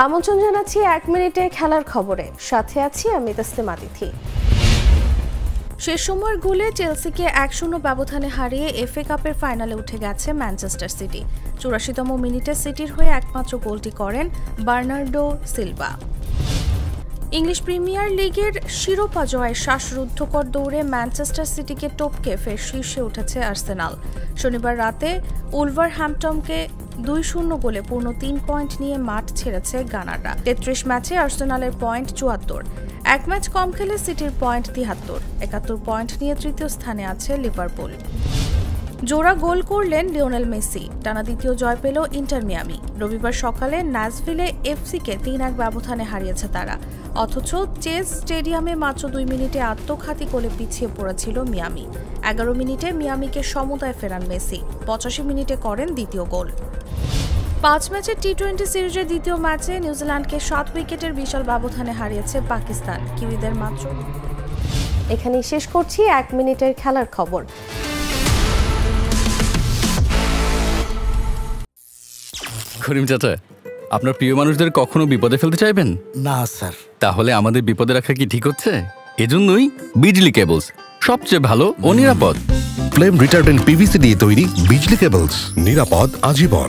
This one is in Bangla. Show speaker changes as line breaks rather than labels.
আমন্ত্রণ জানাচ্ছি 1 মিনিটে খেলার খবরে, সাথে আছি আমি তাসলিমা তিথি। শেষ সময়ের গোলে চেলসিকে 1-0 ব্যবধানে হারিয়ে এফএ কাপের ফাইনালে উঠে গেছে ম্যানচেস্টার সিটি। 84তম মিনিটে সিটির হয়ে একমাত্র গোলটি করেন বার্নার্ডো সিলভা। ইংলিশ প্রিমিয়ার লিগের শিরোপা জয়ের শ্বাসরুদ্ধকর দৌড়ে ম্যানচেস্টার সিটিকে টপকে ফের শীর্ষে উঠেছে আর্সেনাল। শনিবার রাতে উলভারহ্যাম্পটনকে 2-0 গোলে পূর্ণ 3 পয়েন্ট নিয়ে মাঠ ছেড়েছে গানাররা। 33 ম্যাচে আর্সেনালের পয়েন্ট 74, এক ম্যাচ কম খেলে সিটির পয়েন্ট 73। 71 পয়েন্ট নিয়ে তৃতীয় স্থানে আছে লিভারপুল। জোড়া গোল করলেন লিওনেল মেসি। টানা দ্বিতীয় জয় পেল ইন্টার মিয়ামি। রবিবার সকালে ন্যাশভিলে এফসিকে 3-1 ব্যবধানে হারিয়েছে তারা। অথচ চেজ স্টেডিয়ামে মাত্র 2 মিনিটে আত্মঘাতী গোলে পিছিয়ে পড়েছিল মিয়ামি। 11 মিনিটে মিয়ামিকে সমতায় ফেরান মেসি। 85 মিনিটে করেন দ্বিতীয় গোল। 5 ম্যাচের টি-20 সিরিজের দ্বিতীয় ম্যাচে নিউজিল্যান্ডকে 7 উইকেটের বিশাল ব্যবধানে হারিয়েছে পাকিস্তান। কিউইদের মাত্র। এখানেই শেষ করছি 1 মিনিটের খেলার খবর।
করিম চাচা, আপনার প্রিয় মানুষদের কখনো বিপদে ফেলতে চাইবেন
না স্যার।
তাহলে আমাদের বিপদে রাখা কি ঠিক হচ্ছে? এজন্যই বিজলি কেবলস সবচেয়ে ভালো ও নিরাপদ।
ফ্লেম রিটার্ডেন্ট পিভিসি দিয়ে তৈরি বিজলি কেবলস, নিরাপদ আজীবন।